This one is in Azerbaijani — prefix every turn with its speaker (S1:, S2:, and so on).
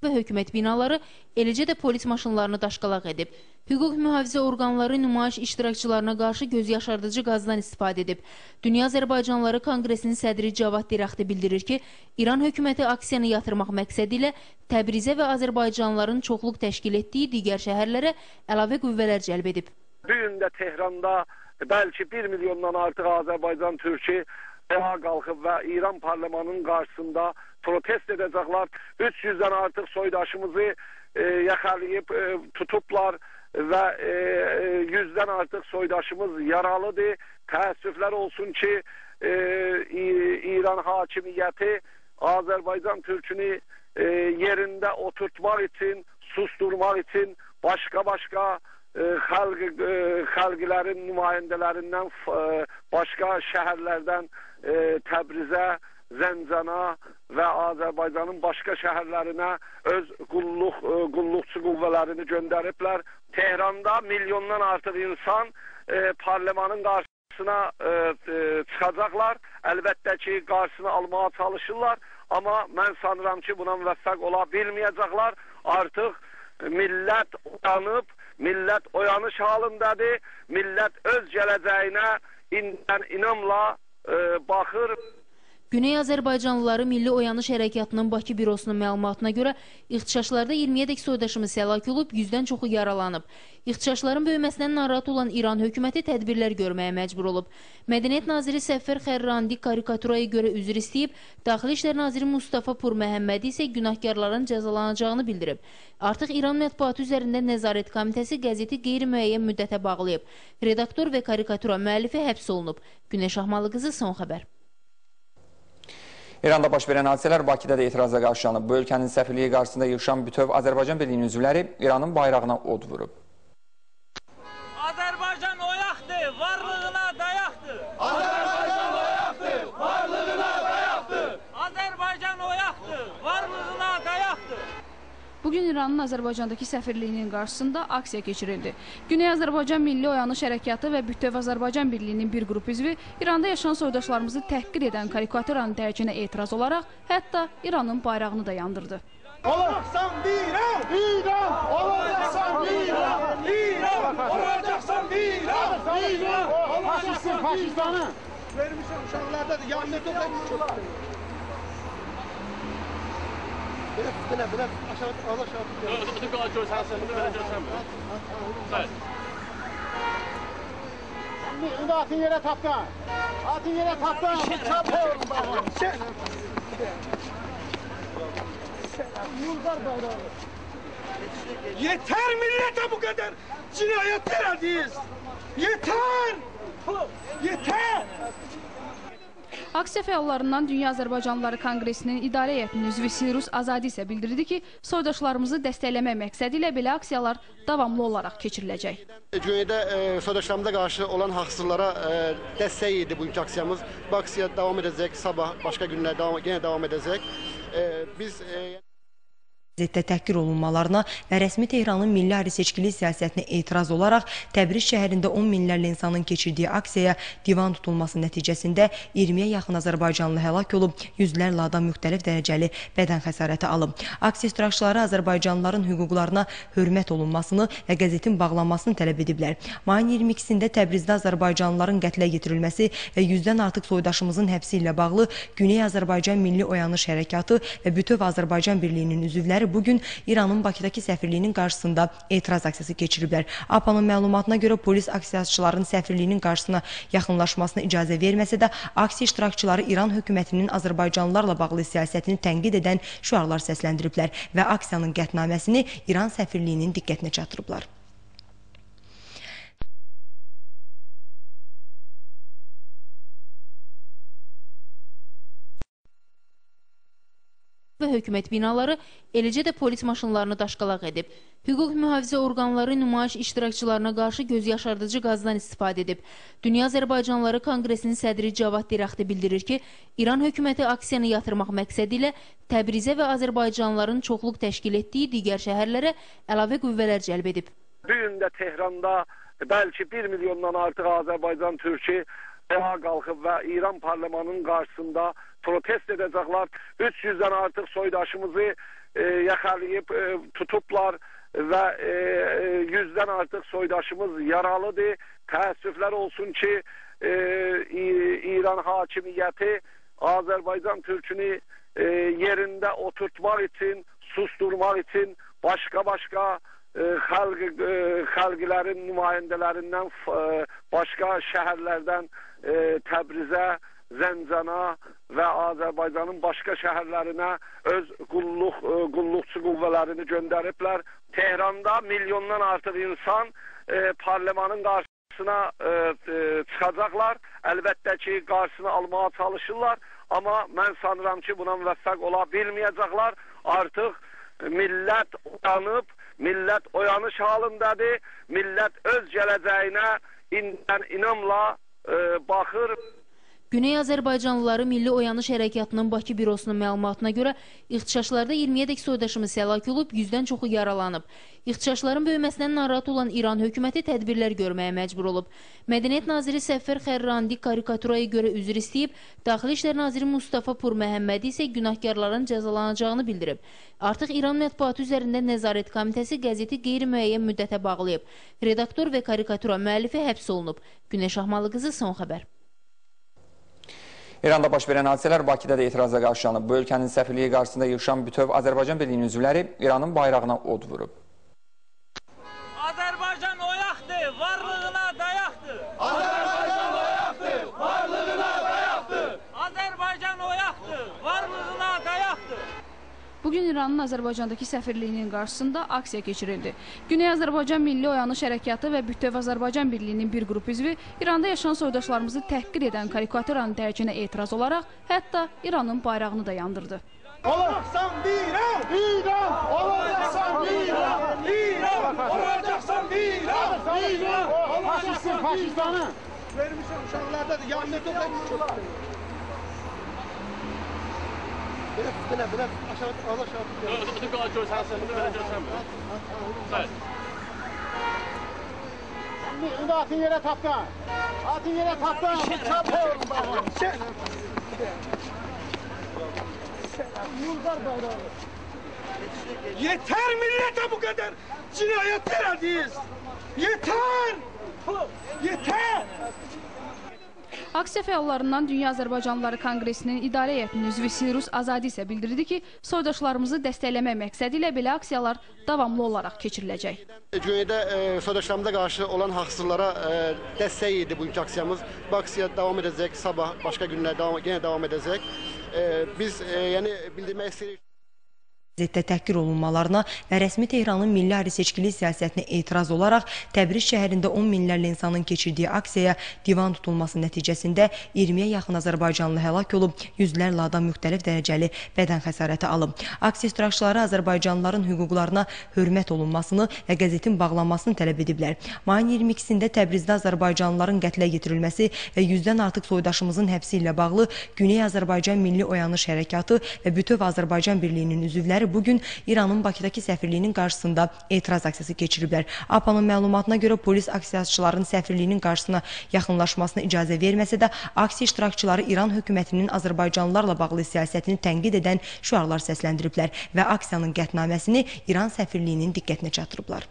S1: və hökumət binaları, eləcə də polis maşınlarını daşqalaq edib. Hüquq mühafizə orqanları nümayiş iştirakçılarına qarşı göz yaşardıcı qazdan istifadə edib. Dünya Azərbaycanlıları Konqresinin sədri Cavad Diraxti bildirir ki, İran hökuməti aksiyanı yatırmaq məqsədi ilə Təbrizə və Azərbaycanlıların çoxluq təşkil etdiyi digər şəhərlərə əlavə qüvvələr cəlb edib.
S2: Bu gün də Tehranda bəlkə 1 milyondan artıq Azərbaycan türkü ayağa qalxıb və İran parlamentinin qarşısında protest edəcəklər. 300-dən artıq soydaşımızı yaxalayıb tutublar və 100-dən artıq soydaşımız yaralıdır. Təəssüflər olsun ki, İran hakimiyyəti Azərbaycan türkünü yerində oturtmaq üçün, susturmaq üçün başqa xalqlərin nümayəndələrindən başqa şəhərlərdən Təbrizə, Zəncana və Azərbaycanın başqa şəhərlərinə öz qulluqçu qüvvələrini göndəriblər. Tehranda milyondan artıq insan parlamentin qarşısına çıxacaqlar. Əlbəttə ki, qarşısını almağa çalışırlar. Amma mən sanıram ki, buna müvəffəq ola bilməyəcəklər. Artıq millət uyanıb, millət oyanış halındadır. Millət öz gələcəyinə inamla baxır.
S1: Güney Azərbaycanlıları Milli Oyanış Hərəkatının Bakı bürosunun məlumatına görə ixtişaşlarda 20-yədək soydaşımız həlak olub, 100-dən çoxu yaralanıb. İxtişaşların böyüməsindən narahat olan İran hökuməti tədbirlər görməyə məcbur olub. Mədəniyyət naziri Səffər Xərrandi karikaturaya görə üzr istəyib, Daxili İşlər naziri Mustafa Pur Məhəmmədi isə günahkarların cəzalanacağını bildirib. Artıq İran mətbuatı üzərində Nəzarət Komitəsi qəzeti qeyri-müəyyən müddətə bağlayıb. Redaktor və karikatura müəllifi həbs olunub. Günəş Ahmalıqızı, Son Xəbər.
S3: İranda baş verən hadisələr Bakıda da etirazla qarşılanıb. Bu ölkənin səfirliyi qarşısında yığışan bütöv Azərbaycan Birliyinin üzvləri İranın bayrağına od vurub.
S4: Azərbaycan oyaqdır, varlığına dayaqdır.
S5: Azərbaycan oyaqdır, varlığına dayaqdır.
S4: Azərbaycan oyaqdır, varlığına dayaqdır.
S6: Bugün İranın Azərbaycandakı səfirliyinin qarşısında aksiya keçirildi. Güney Azərbaycan Milli Oyanış Hərəkatı və Bütöv Azərbaycan Birliyinin bir qrup üzvü İranda yaşayan soydaşlarımızı təhqir edən karikaturanın tərkinə etiraz olaraq hətta İranın bayrağını da yandırdı.
S5: Olacaqsan İran, İran, olacaqsan İran, İran, olacaqsan İran, İran, olacaqsan faşistanı. Vermişəm uşaqlarda da yandırdım. Belə, aşağı, aşağı. Görsənsin, belə görsənmir. İndi atın yerə tapdan. Atın yerə tapdan. Çap olun bağlı. Yurgar bayrağı. Yeter millete bu kadar cinayet verədiniz. Yeter. Yeter.
S6: Aksiya fəallarından Dünya Azərbaycanlıları Konqresinin İdarə Heyətinin üzvü Sirus Azadi isə bildirdi ki, soydaşlarımızı dəstəkləmək məqsədi ilə belə aksiyalar davamlı olaraq keçiriləcək.
S7: Güneydə soydaşlarımıza qarşı olan haqsızlara dəstək idi bugünkü aksiyamız. Bu aksiya davam edəcək, sabah başqa günlər yenə davam edəcək. Biz
S8: Qəzetdə təhqir olunmalarına və rəsmi Tehranın milli ayrı-seçkilik siyasətinə etiraz olaraq Təbriz şəhərində 10 minlərlə insanın keçirdiyi aksiyaya divan tutulması nəticəsində 20-yə yaxın Azərbaycanlı həlak olub, yüzlərlə adam müxtəlif dərəcəli bədən xəsarəti alıb. Aksiya iştirakçıları Azərbaycanlıların hüquqlarına hörmət olunmasını və qəzetin bağlanmasını tələb ediblər. Mayın 22-sində Təbrizdə Azərbaycanlıların qətlə yetirilməsi və 100-dən artıq soydaşımızın həbsi ilə bağlı Güney Azərbaycan Milli Oyanış Hərəkatı və Bütöv Azərbaycan Birliyinin üzvləri bugün İranın Bakıdakı səfirliyinin qarşısında etiraz aksiyası keçiriblər. APA'nın məlumatına görə polis aksiyaçıların səfirliyinin qarşısına yaxınlaşmasına icazə verməsə də aksiya iştirakçıları İran hökumətinin Azərbaycanlılarla bağlı siyasətini tənqid edən şüarlar səsləndiriblər və aksiyanın qətnaməsini İran səfirliyinin diqqətinə çatdırıblar.
S1: Və hökumət binaları, eləcə də polis maşınlarını daşqalaq edib. Hüquq mühafizə orqanları nümayiş iştirakçılarına qarşı göz yaşardıcı qazdan istifadə edib. Dünya Azərbaycanlıları Konqresinin sədri Cavad Diraxti bildirir ki, İran hökuməti aksiyanı yatırmaq məqsədi ilə Təbrizə və Azərbaycanlıların çoxluq təşkil etdiyi digər şəhərlərə əlavə qüvvələr cəlb edib.
S2: Bu gün də Tehranda bəlkə 1 milyondan artıq Azərbaycan türkü ayağa qalxıb və İran parlamentinin qarşısında protest edəcəklər. 300-dən artıq soydaşımızı yaxalayıb tutublar və 100-dən artıq soydaşımız yaralıdır. Təəssüflər olsun ki, İran hakimiyyəti Azərbaycan türkünü yerində oturtmaq üçün, susturmaq üçün başqa xalqlərin nümayəndələrindən başqa şəhərlərdən Təbrizə, Zəncana və Azərbaycanın başqa şəhərlərinə öz qulluqçu qüvvələrini göndəriblər. Tehranda milyondan artıq insan parlamentın qarşısına çıxacaqlar. Əlbəttə ki, qarşısını almağa çalışırlar. Amma mən sanıram ki, buna müvəffəq ola bilməyəcəklər. Artıq millət uyanıb, millət oyanış halındadır. Millət öz gələcəyinə inamla baxır.
S1: Güney Azərbaycanlıları Milli Oyanış Hərəkatının Bakı bürosunun məlumatına görə ixtişaşlarda 20-yədək soydaşımız həlak olub, 100-dən çoxu yaralanıb. İxtişaşların böyüməsindən narahat olan İran hökuməti tədbirlər görməyə məcbur olub. Mədəniyyət naziri Səfər Xərrandi karikaturaya görə üzr istəyib, Daxili İşlər naziri Mustafa Purməhəmmədi isə günahkarların cəzalanacağını bildirib. Artıq İran mətbuatı üzərində Nəzarət Komitəsi qəzeti qeyri-müəyyən müddətə bağlayıb. Redaktor və karikatura müəllifi həbs olunub. Günəş Ahmalıqızı, Son Xəbər.
S3: İranda baş verən hadisələr Bakıda da etirazla qarşılanıb. Bu ölkənin səfirliyi qarşısında yığışan bütöv Azərbaycan Birliyinin üzvləri İranın bayrağına od vurub.
S4: Azərbaycan oyaqdır, varlığına dayaqdır.
S5: Azərbaycan oyaqdır, varlığına dayaqdır.
S4: Azərbaycan oyaqdır, varlığına dayaqdır.
S6: Bugün İranın Azərbaycandakı səfirliyinin qarşısında aksiya keçirildi. Güney Azərbaycan Milli Oyanış Hərəkatı və Bütöv Azərbaycan Birliyinin bir qrup üzvü İranda yaşayan soydaşlarımızı təhqir edən karikaturanın tərkinə etiraz olaraq hətta İranın bayrağını da yandırdı.
S5: Olacaqsan İran! İran! Olacaqsan İran! İran! Olacaqsan İran! İran! Faşistin, faşistanı! Vermişəm uşaqlarda da yandırdım. Belə aşağı aşağı. Görsən belə görsən. İndi atın yerə tapdan. Atın yerə tapdan. Çapır. Yurgar bayrağı. Yeter millete bu kadar cinayetler ediyoruz. Yeter. Yeter.
S6: Aksiya fəallarından Dünya Azərbaycanlıları Konqresinin İdarə Heyətinin üzvü Sirus Azadi isə bildirdi ki, soydaşlarımızı dəstəkləmək məqsədi ilə belə aksiyalar davamlı olaraq keçiriləcək.
S7: Güneydə soydaşlarımıza qarşı olan haqsızlara dəstək idi bugünkü aksiyamız. Bu aksiya davam edəcək, sabah başqa günlər yenə davam edəcək. Biz yəni bildirmək istəyirik.
S8: Qəzetdə təhqir olunmalarına və rəsmi Tehranın milli ayrı-seçkilik siyasətinə etiraz olaraq Təbriz şəhərində 10 minlərlə insanın keçirdiyi aksiyaya divan tutulması nəticəsində 20-yə yaxın Azərbaycanlı həlak olub, yüzlərlə adam müxtəlif dərəcəli bədən xəsarəti alıb. Aksiya iştirakçıları Azərbaycanlıların hüquqlarına hörmət olunmasını və qəzetin bağlanmasını tələb ediblər. Mayın 22-sində Təbrizdə Azərbaycanlıların qətlə yetirilməsi və 100-dən artıq soydaşımızın həbsi ilə bağlı Güney Azərbaycan Milli Oyanış Hərəkatı və Bütöv Azərbaycan Birliyinin üzvləri bugün İranın Bakıdakı səfirliyinin qarşısında etiraz aksiyası keçiriblər. APA'nın məlumatına görə polis aksiyaçıların səfirliyinin qarşısına yaxınlaşmasına icazə verməsə də aksiya iştirakçıları İran hökumətinin Azərbaycanlılarla bağlı siyasətini tənqid edən şüarlar səsləndiriblər və aksiyanın qətnaməsini İran səfirliyinin diqqətinə çatdırıblar.